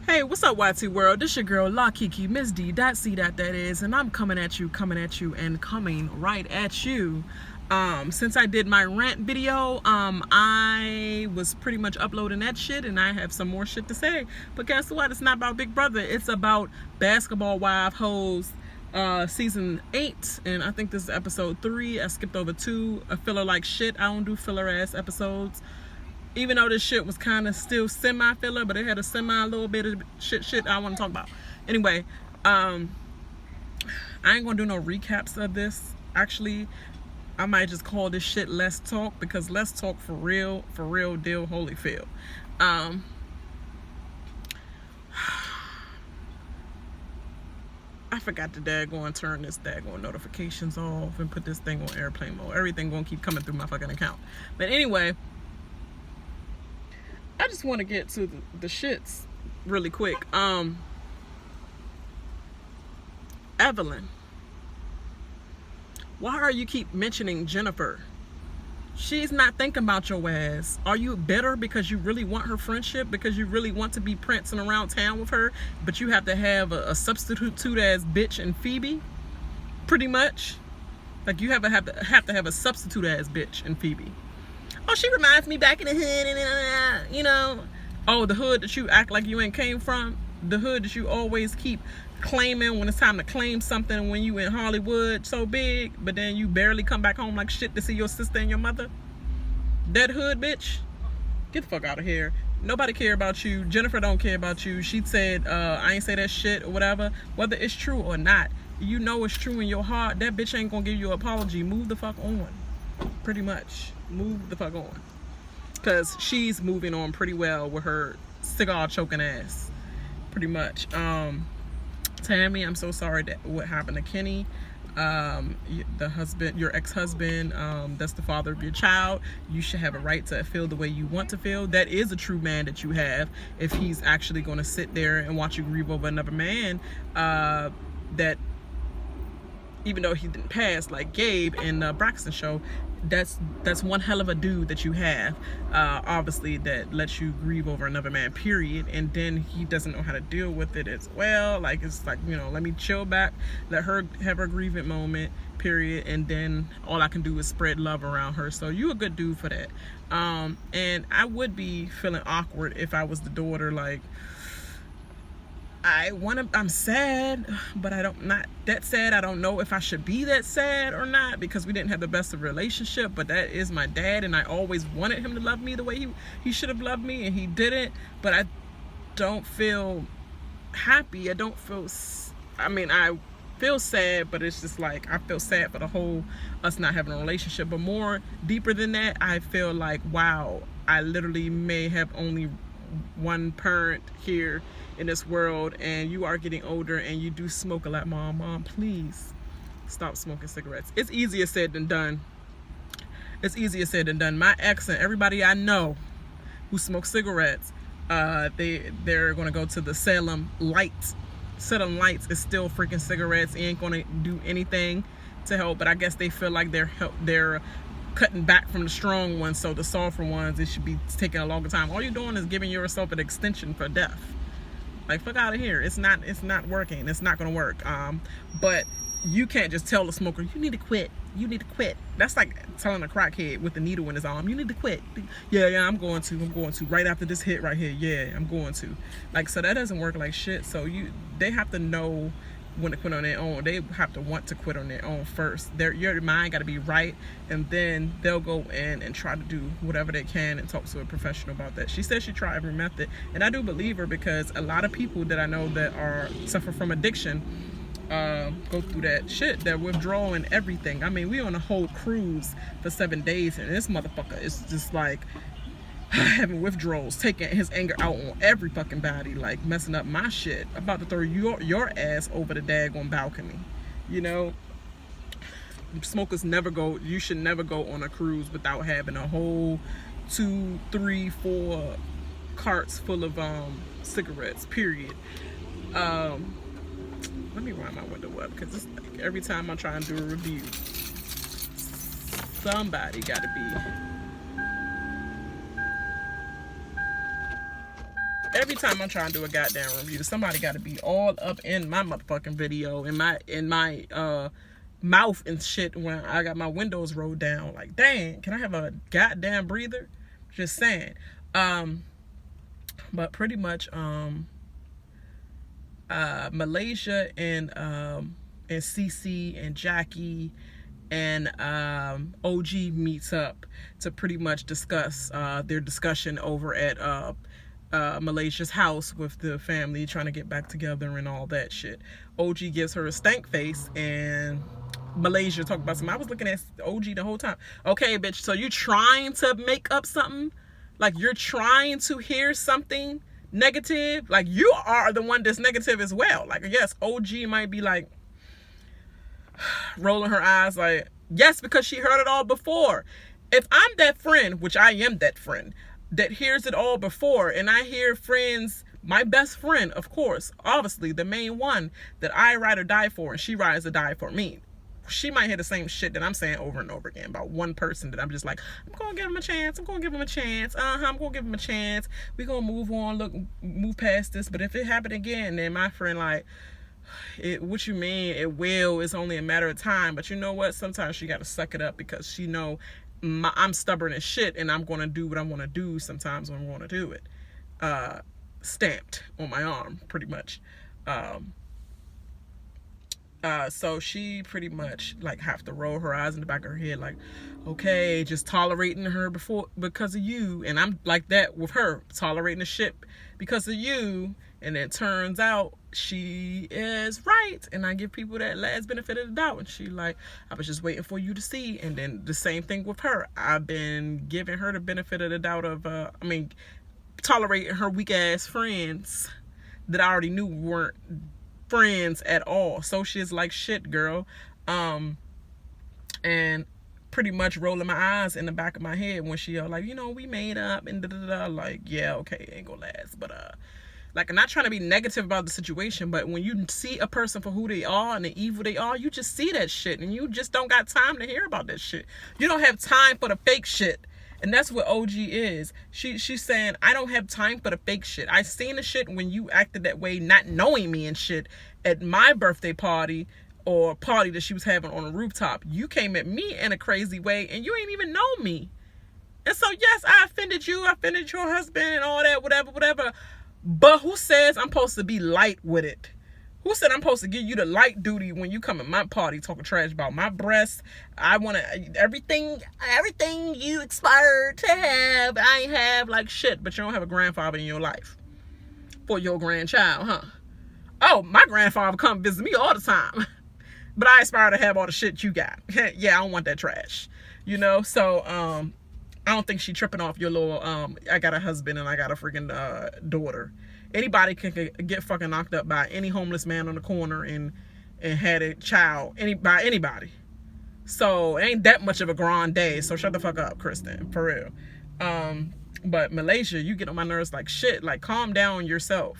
Hey, what's up, YT World? This your girl, La Kiki, Miss D, C that is, and I'm coming at you, and coming right at you. Since I did my rant video, I was pretty much uploading that shit, and I have some more shit to say. But guess what? It's not about Big Brother. It's about Basketball Wives Hoes, season 8, and I think this is episode 3. I skipped over 2. A filler like shit. I don't do filler ass episodes. Even though this shit was kind of still semi-filler, but it had a little bit of shit I want to talk about. Anyway, I ain't gonna do no recaps of this. Actually, I might just call this shit Let's Talk, because Let's Talk for real deal Holyfield. I forgot to turn this daggone notifications off and put this thing on airplane mode. Everything gonna keep coming through my fucking account. But anyway, I just want to get to the shits really quick. Evelyn, why are you keep mentioning Jennifer? She's not thinking about your ass. Are you bitter because you really want her friendship, because you really want to be prancing around town with her, but you have to have a substitute ass bitch in Phoebe? Pretty much. Like, you have to have a substitute ass bitch in Phoebe. Oh, she reminds me back in the hood, and you know. Oh, the hood that you act like you ain't came from. The hood that you always keep claiming when it's time to claim something when you in Hollywood so big, but then you barely come back home like shit to see your sister and your mother. That hood bitch, get the fuck out of here. Nobody care about you. Jennifer don't care about you. She said, I ain't say that shit or whatever. Whether it's true or not, you know it's true in your heart. That bitch ain't gonna give you an apology. Move the fuck on. Pretty much. Move the fuck on. Because she's moving on pretty well with her cigar choking ass. Pretty much. Tammy, I'm so sorry that what happened to Kenny. The husband, your ex-husband, that's the father of your child. You should have a right to feel the way you want to feel. That is a true man that you have. If he's actually going to sit there and watch you grieve over another man, that even though he didn't pass like Gabe in the Braxton show, that's one hell of a dude that you have, obviously, that lets you grieve over another man, period. And then he doesn't know how to deal with it as well. Like, it's like, you know, let me chill back, let her have her grieving moment, period, and then all I can do is spread love around her. So you a good dude for that. And I would be feeling awkward if I was the daughter. Like, I'm sad, but not that sad. I don't know if I should be that sad or not, because we didn't have the best of relationship, but that is my dad, and I always wanted him to love me the way he should have loved me, and he didn't. But I don't feel happy. I feel sad, but it's just like, I feel sad for the whole us not having a relationship. But more deeper than that, I feel like, wow, I literally may have only one parent here in this world, and you are getting older and you do smoke a lot. Mom, please stop smoking cigarettes. It's easier said than done. My ex and everybody I know who smoke cigarettes, they're gonna go to the Salem Lights. Salem Lights is still freaking cigarettes. It ain't gonna do anything to help, but I guess they feel like they're cutting back from the strong ones, so the softer ones, it should be taking a longer time. All you're doing is giving yourself an extension for death. Like, fuck out of here. It's not working. It's not gonna work. But you can't just tell the smoker, you need to quit. That's like telling a crackhead with the needle in his arm, you need to quit. Yeah, I'm going to right after this hit right here. Yeah, I'm going to. Like, so that doesn't work like shit. So they have to know when to quit on their own. They have to want to quit on their own first. Your mind got to be right, and then they'll go in and try to do whatever they can and talk to a professional about that. She says she tried every method, and I do believe her, because a lot of people that I know that suffer from addiction go through that shit, that withdrawal and everything. I mean, we on a whole cruise for 7 days, and this motherfucker is just like having withdrawals, taking his anger out on every fucking body, like messing up my shit. About to throw your ass over the daggone balcony. You know, smokers you should never go on a cruise without having a whole 2, 3, 4 carts full of cigarettes, period. Let me wind my window up, because it's like every time I try and do a review, somebody gotta be Every time I'm trying to do a goddamn review, somebody got to be all up in my motherfucking video, in my mouth and shit when I got my windows rolled down. Like, dang, can I have a goddamn breather? Just saying. But pretty much, Malaysia and CC and Jackie and OG meets up to pretty much discuss their discussion over at Malaysia's house with the family, trying to get back together and all that shit. OG gives her a stank face, and Malaysia talk about something. I was looking at OG the whole time. Okay, bitch, so you trying to make up something? Like, you're trying to hear something negative? Like, you are the one that's negative as well. Like, yes, OG might be like rolling her eyes like, yes, because she heard it all before. If I'm that friend, which I am that friend, that hears it all before, and I hear friends, my best friend, of course, obviously the main one that I ride or die for, and she rides or die for me, she might hear the same shit that I'm saying over and over again about one person that I'm just like, I'm gonna give him a chance, I'm gonna give him a chance, I'm gonna give him a chance, we're gonna move on, move past this. But if it happened again, then my friend like, what you mean it will, it's only a matter of time. But you know what, sometimes she gotta suck it up, because she know I'm stubborn as shit, and I'm gonna do what I want to do sometimes when I want to do it. Stamped on my arm, pretty much. So she pretty much like have to roll her eyes in the back of her head like, okay, just tolerating her because of you. And I'm like that with her, tolerating the shit because of you. And it turns out she is right, and I give people that last benefit of the doubt, and she like, I was just waiting for you to see. And then the same thing with her, I've been giving her the benefit of the doubt of tolerating her weak ass friends that I already knew weren't friends at all. So she's like, shit, girl. And pretty much rolling my eyes in the back of my head when she like, we made up and da-da-da. Like, yeah, okay, ain't gonna last. But like, I'm not trying to be negative about the situation, but when you see a person for who they are and the evil they are, you just see that shit, and you just don't got time to hear about that shit. You don't have time for the fake shit. And that's what OG is. She's saying, I don't have time for the fake shit. I seen the shit when you acted that way, not knowing me and shit, at my birthday party or party that she was having on a rooftop. You came at me in a crazy way, and you ain't even know me. And so, yes, I offended you. I offended your husband and all that, whatever. But who says I'm supposed to be light with it? Who said I'm supposed to give you the light duty when you come at my party talking trash about my breasts? I want to, everything you expired to have, I ain't have like shit. But you don't have a grandfather in your life for your grandchild, huh? Oh, my grandfather come visit me all the time. But I aspire to have all the shit you got. Yeah, I don't want that trash. So, I don't think she tripping off your little, I got a husband and I got a freaking daughter. Anybody can get fucking knocked up by any homeless man on the corner and had a child by anybody. So it ain't that much of a grande. So shut the fuck up, Kristen, for real. But Malaysia, you get on my nerves like shit. Like, calm down yourself.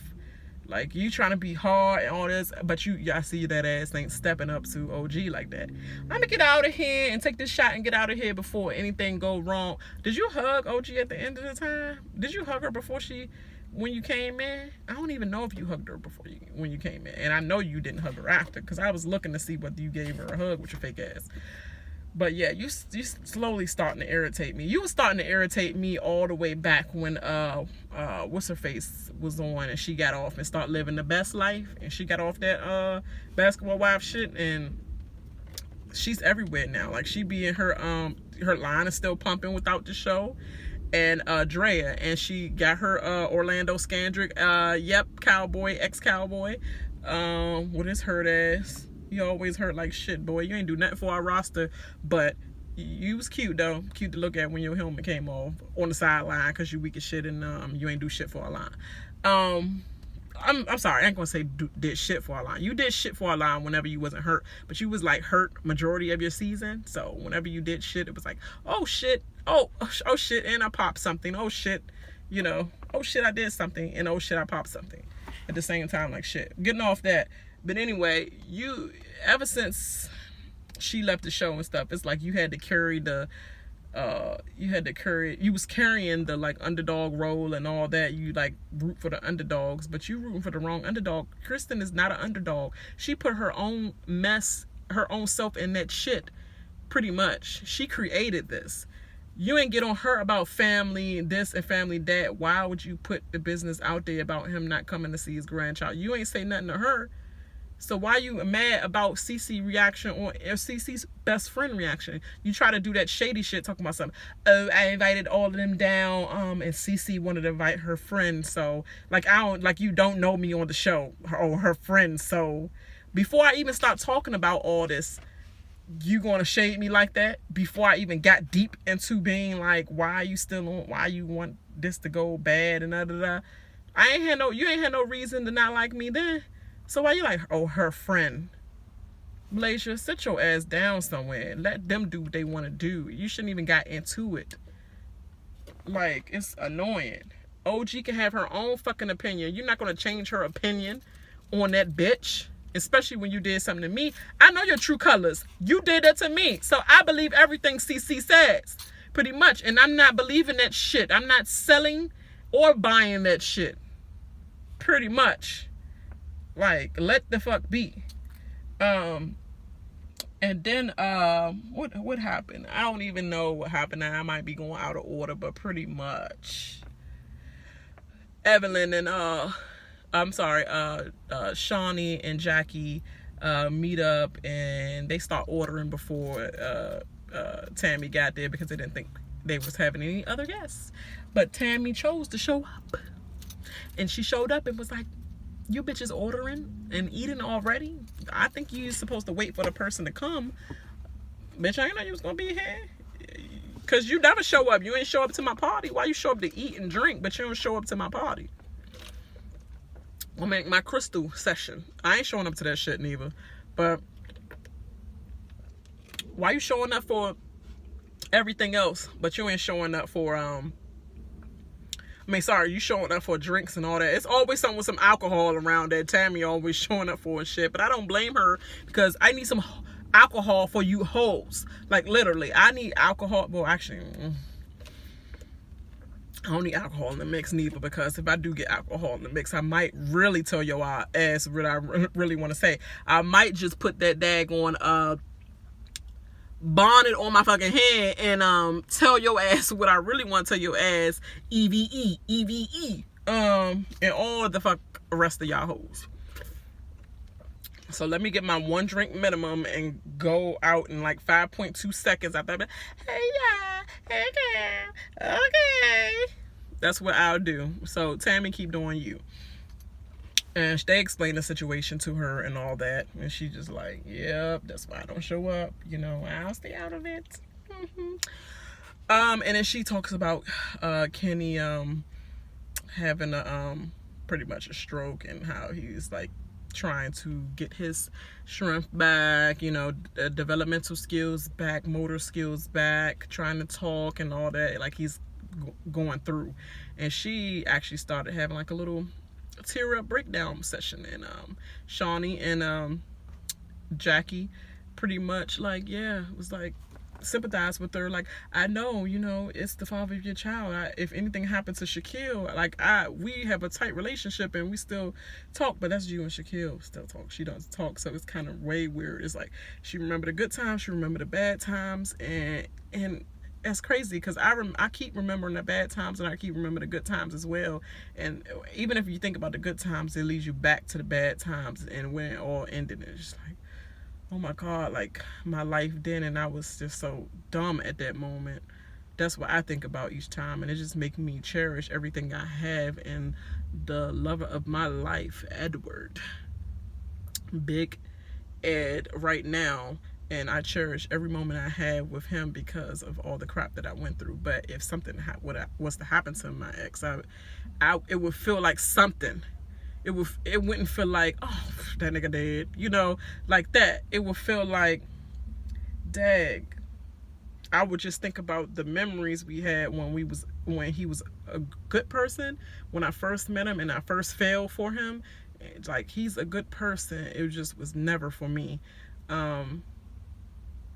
Like, you trying to be hard and all this, but I see that ass ain't stepping up to OG like that. I'm gonna get out of here and take this shot and get out of here before anything go wrong. Did you hug OG at the end of the time? Did you hug her when you came in? I don't even know if you hugged her when you came in. And I know you didn't hug her after, because I was looking to see whether you gave her a hug with your fake ass. But yeah, you slowly starting to irritate me. You was starting to irritate me all the way back when what's her face was on, and she got off and started living the best life, and she got off that basketball wife shit, and she's everywhere now. Like, she be in her line is still pumping without the show, and Drea, and she got her Orlando Scandrick cowboy, ex-cowboy, what is hurt ass. You always hurt like shit, boy. You ain't do nothing for our roster, but you was cute though. Cute to look at when your helmet came off on the sideline, because you weak as shit, and you ain't do shit for our line. I'm sorry, I ain't gonna say did shit for our line. You did shit for our line whenever you wasn't hurt, but you was like hurt majority of your season. So whenever you did shit, it was like, oh shit, oh shit, and I popped something. Oh shit, oh shit, I did something, and oh shit, I popped something at the same time. Like, shit, getting off that. But anyway, ever since she left the show and stuff, it's like you had to carry the you had to carry, you was carrying the like underdog role and all that. You like root for the underdogs, but you rooting for the wrong underdog. Kristen is not an underdog. She put her own mess, her own self in that shit, pretty much. She created this. You ain't get on her about family this and family that. Why would you put the business out there about him not coming to see his grandchild? You ain't say nothing to her. So why you mad about CC reaction or CC's best friend reaction? You try to do that shady shit talking about something. Oh, I invited all of them down, and CC wanted to invite her friend. So like you don't know me on the show or her friend. So before I even start talking about all this, you gonna shade me like that? Before I even got deep into being like, why you still on? Why you want this to go bad and da. You ain't had no reason to not like me then. So why you like, oh, her friend? Malaysia, sit your ass down somewhere. Let them do what they want to do. You shouldn't even got into it. Like, it's annoying. OG can have her own fucking opinion. You're not going to change her opinion on that bitch. Especially when you did something to me. I know your true colors. You did that to me. So I believe everything CC says. Pretty much. And I'm not believing that shit. I'm not selling or buying that shit. Pretty much. Like, let the fuck be. And then what happened? I don't even know what happened. I might be going out of order, but pretty much Evelyn and Shawnee and Jackie meet up, and they start ordering before Tammy got there because they didn't think they was having any other guests. But Tammy chose to show up, and she showed up and was like, you bitches ordering and eating already? I think you're supposed to wait for the person to come. Bitch, I didn't know you was gonna be here. Cause you never show up. You ain't show up to my party. Why you show up to eat and drink, but you don't show up to my party? I'll make my crystal session. I ain't showing up to that shit neither. But why you showing up for everything else, but you ain't showing up for you showing up for drinks and all that. It's always something with some alcohol around that Tammy always showing up for and shit. But I don't blame her because I need some alcohol for you hoes. Like, literally, I need alcohol. Well, actually, I don't need alcohol in the mix neither, because if I do get alcohol in the mix, I might really tell your ass what I really want to say. I might just put that daggone bonnet on my fucking head and tell your ass what I really want to tell your ass. EVE, and all the fuck rest of y'all hoes. So let me get my 1 drink minimum and go out in like 5.2 seconds after that. Hey y'all, okay, okay. That's what I'll do. So Tammy, keep doing you. And they explained the situation to her and all that. And she just like, yep, that's why I don't show up. You know, I'll stay out of it. And then she talks about Kenny having a pretty much a stroke, and how he's like trying to get his strength back, you know, developmental skills back, motor skills back, trying to talk and all that. Like, he's going through. And she actually started having like a little tear up breakdown session, and Shawnee and Jackie pretty much like, yeah, it was like sympathize with her. Like, I know, you know, it's the father of your child. If anything happened to Shaquille, like, we have a tight relationship and we still talk, but that's you and Shaquille still talk. She doesn't talk, so it's kind of way weird. It's like she remember the good times, she remember the bad times, and that's crazy, because I keep remembering the bad times and I keep remembering the good times as well. And even if you think about the good times, it leads you back to the bad times, and when it all ended, it's just like, oh my God, like my life then, and I was just so dumb at that moment. That's what I think about each time, and it just makes me cherish everything I have and the lover of my life, Edward, Big Ed, right now. And I cherish every moment I have with him because of all the crap that I went through. But if something was to happen to my ex, it would feel like something. It wouldn't feel like, oh, that nigga dead, you know, like that. It would feel like, dag. I would just think about the memories we had when he was a good person. When I first met him and I first fell for him, it's like, he's a good person. It just was never for me.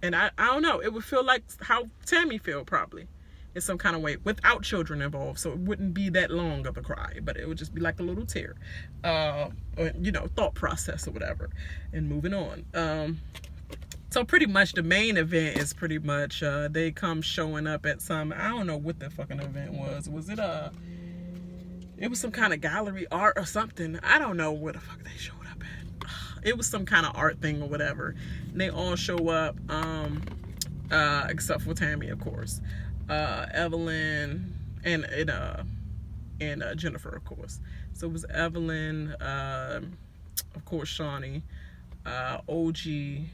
And I don't know, it would feel like how Tammy feel probably in some kind of way without children involved. So it wouldn't be that long of a cry, but it would just be like a little tear, or, you know, thought process or whatever, and moving on. So pretty much the main event is pretty much they come showing up at some, I don't know what the fucking event was. Was it it was some kind of gallery art or something. I don't know where the fuck they showed up at. It was some kind of art thing or whatever. And they all show up, except for Tammy, of course. Evelyn and Jennifer, of course. So it was Evelyn, of course, Shawnee, OG,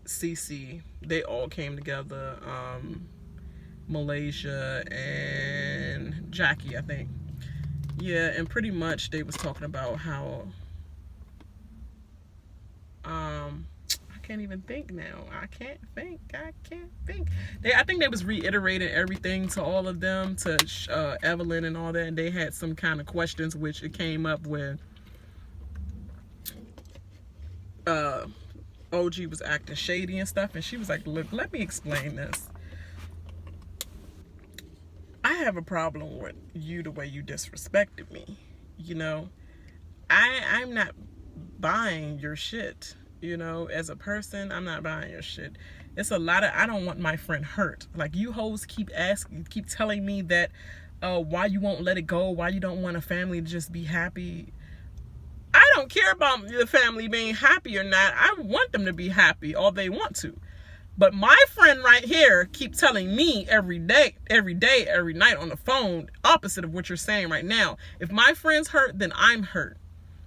CC. They all came together. Malaysia and Jackie, I think. Yeah, and pretty much they was talking about how I can't even think now. I can't think. I think they was reiterating everything to all of them, to Evelyn and all that, and they had some kind of questions which it came up with OG was acting shady and stuff, and she was like, look, let me explain this. I have a problem with you the way you disrespected me. You know, I'm not buying your shit. You know, as a person, I'm not buying your shit. It's a lot of, I don't want my friend hurt. Like, you hoes keep telling me that why you won't let it go, why you don't want a family to just be happy. I don't care about the family being happy or not. I want them to be happy all they want to. But my friend right here keep telling me every day, every night on the phone, opposite of what you're saying right now. If my friend's hurt, then I'm hurt.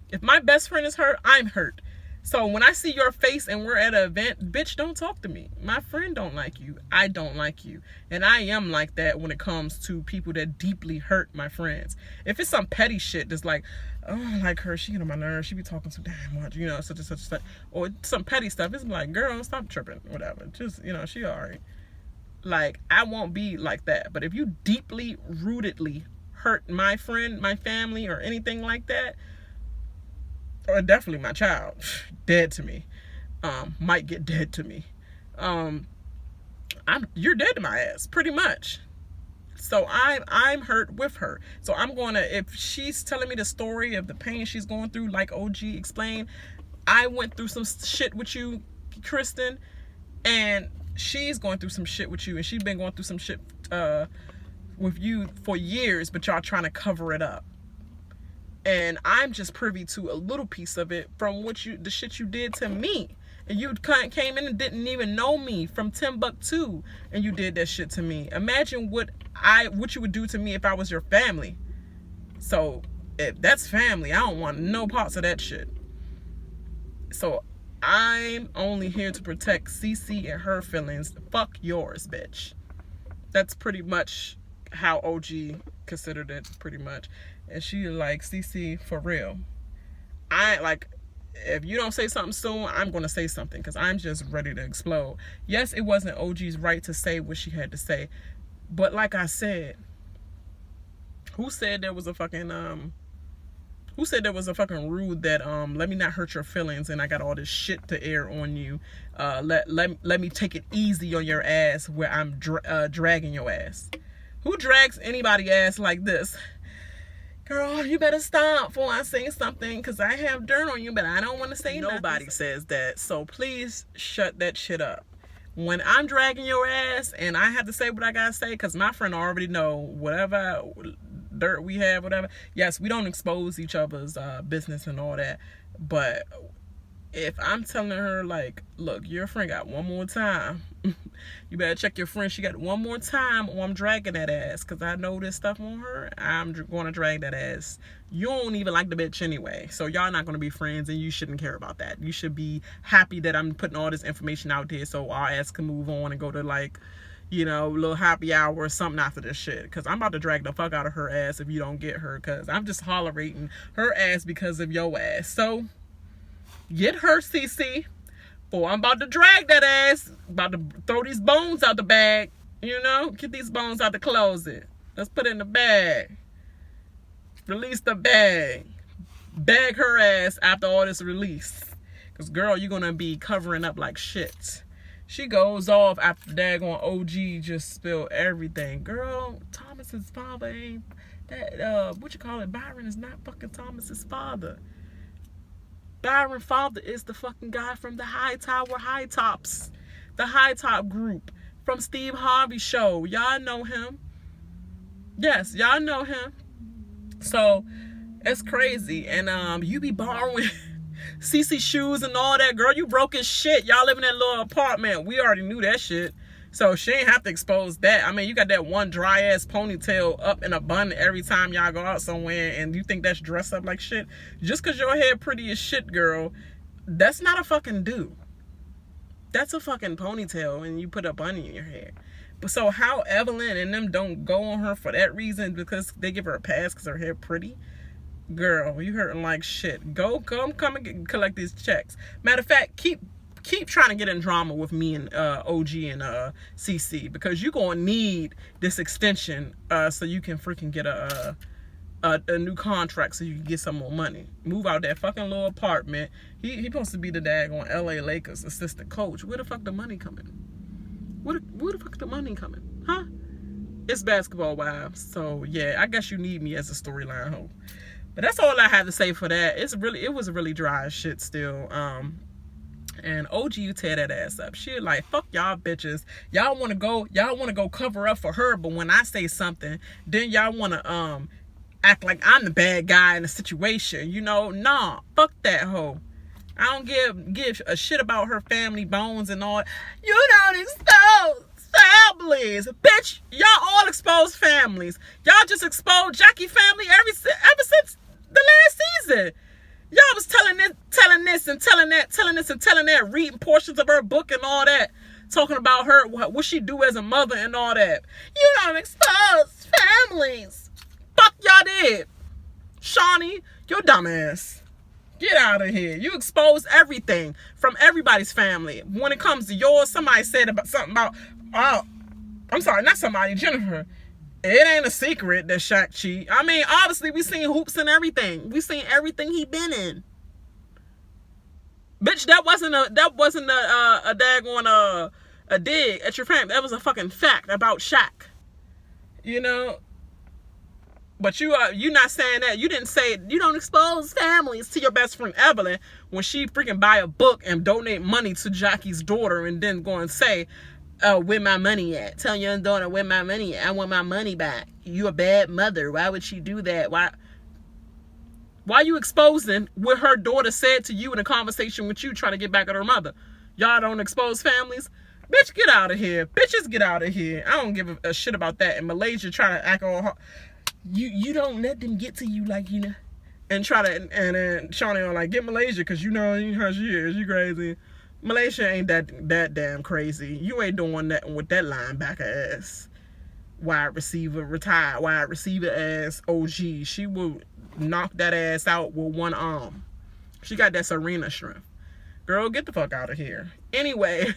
If my best friend is hurt, I'm hurt. So when I see your face and we're at an event, bitch, don't talk to me. My friend don't like you. I don't like you. And I am like that when it comes to people that deeply hurt my friends. If it's some petty shit that's like, oh, I like her, she get on my nerves, she be talking too damn much, you know, such and such, or some petty stuff, it's like, girl, stop tripping, whatever. Just, you know, she alright. Like, I won't be like that. But if you deeply, rootedly hurt my friend, my family, or anything like that, or definitely my child, dead to me, might get dead to me, you're dead to my ass, pretty much. So I'm hurt with her. So I'm gonna, if she's telling me the story of the pain she's going through, like OG explained, I went through some shit with you, Kristen, and she's going through some shit with you, and she's been going through some shit with you for years, but y'all trying to cover it up. And I'm just privy to a little piece of it from the shit you did to me. And you came in and didn't even know me from Timbuktu, and you did that shit to me. Imagine what you would do to me if I was your family. So if that's family, I don't want no parts of that shit. So I'm only here to protect CC and her feelings. Fuck yours, bitch. That's pretty much how OG considered it, pretty much. And she like, CC, for real, if you don't say something soon, I'm going to say something, because I'm just ready to explode. Yes, it wasn't OG's right to say what she had to say, but like I said, who said there was a fucking rude that let me not hurt your feelings, and I got all this shit to air on you, let me take it easy on your ass where I'm dragging your ass. Who drags anybody ass like this? Girl, you better stop before I say something, because I have dirt on you, but I don't want to say nothing. Nobody says that, so please shut that shit up. When I'm dragging your ass and I have to say what I gotta say, because my friend already know whatever dirt we have, whatever. Yes, we don't expose each other's business and all that, but if I'm telling her, like, look, your friend got one more time, you better check your friend, she got one more time, or I'm dragging that ass, because I know this stuff on her, I'm going to drag that ass. You don't even like the bitch anyway, so y'all not going to be friends, and you shouldn't care about that. You should be happy that I'm putting all this information out there so our ass can move on and go to, like, you know, a little happy hour or something after this shit, because I'm about to drag the fuck out of her ass if you don't get her, because I'm just tolerating her ass because of your ass. So get her, CC, for I'm about to drag that ass, about to throw these bones out the bag, you know, get these bones out the closet. Let's put it in the bag. Release the bag. Bag her ass after all this release. Because, girl, you're going to be covering up like shit. She goes off after daggone OG just spilled everything. Girl, Thomas's father ain't that, what you call it? Byron is not fucking Thomas's father. Byron's father is the fucking guy from the High Tops. The High Top group from Steve Harvey's show. Y'all know him. Yes, y'all know him. So, it's crazy. And you be borrowing CC shoes and all that. Girl, you broke as shit. Y'all live in that little apartment. We already knew that shit. So she ain't have to expose that. I mean, you got that one dry ass ponytail up in a bun every time y'all go out somewhere, and you think that's dressed up like shit. Just because your hair pretty as shit, girl, that's not a fucking do. That's a fucking ponytail, and you put a bun in your hair. But so how Evelyn and them don't go on her for that reason, because they give her a pass because her hair pretty? Girl, you hurting like shit. Come and collect these checks. Matter of fact, keep trying to get in drama with me and OG and CC, because you're gonna need this extension so you can freaking get a new contract so you can get some more money. Move out that fucking little apartment. He supposed to be the daggone LA Lakers assistant coach. Where the fuck the money coming? Where the fuck the money coming? Huh? It's Basketball Wives. So yeah, I guess you need me as a storyline hoe. But that's all I had to say for that. It was really dry as shit still. And OG, you tear that ass up. She like, fuck y'all bitches. Y'all wanna go cover up for her, but when I say something, then y'all wanna act like I'm the bad guy in the situation. You know, nah, fuck that hoe. I don't give a shit about her family bones and all. You don't expose families. Bitch, y'all all expose families. Y'all just exposed Jackie family ever since the last season. Y'all was telling this and telling that, reading portions of her book and all that, talking about her, what she do as a mother and all that. You don't expose families. Fuck y'all did. Shawnee, your dumbass. Get out of here. You expose everything from everybody's family. When it comes to yours, somebody said something about, I'm sorry, not somebody, Jennifer. It ain't a secret that Shaq cheat. I mean, obviously, we seen hoops and everything. We seen everything he been in. Bitch, that wasn't a daggone a dig at your family. That was a fucking fact about Shaq. You know? But you not saying that. You didn't say, you don't expose families to your best friend Evelyn when she freaking buy a book and donate money to Jackie's daughter and then go and say, oh, where my money at? Tell your daughter where my money at. I want my money back. You a bad mother. Why would she do that? Why you exposing what her daughter said to you in a conversation with you trying to get back at her mother? Y'all don't expose families? Bitch, get out of here. Bitches, get out of here. I don't give a shit about that. In Malaysia, trying to act all hard. You don't let them get to you like, you know. And try to, and then Shawnee on like, get Malaysia because you know how she is. You crazy. Malaysia ain't that damn crazy. You ain't doing nothing with that linebacker ass wide receiver, retired wide receiver ass OG. She will knock that ass out with one arm. She got that Serena strength. Girl, get the fuck out of here. Anyway,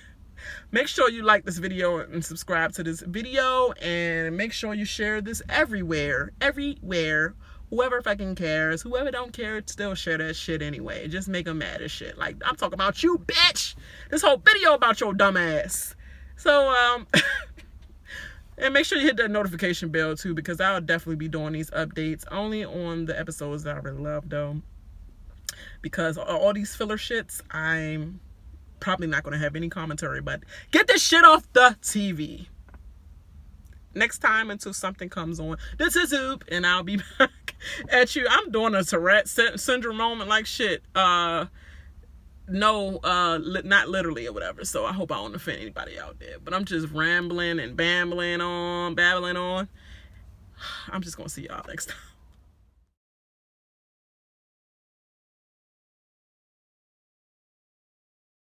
make sure you like this video and subscribe to this video, and make sure you share this everywhere. Whoever fucking cares, whoever don't care, still share that shit anyway. Just make them mad as shit. Like, I'm talking about you, bitch. This whole video about your dumb ass. So, and make sure you hit that notification bell too, because I'll definitely be doing these updates only on the episodes that I really love, though. Because all these filler shits, I'm probably not going to have any commentary, but get this shit off the TV. Next time until something comes on, this is Oop, and I'll be back at you. I'm doing a Tourette syndrome moment like shit. No, not literally or whatever. So I hope I don't offend anybody out there. But I'm just rambling and babbling on. I'm just going to see y'all next time.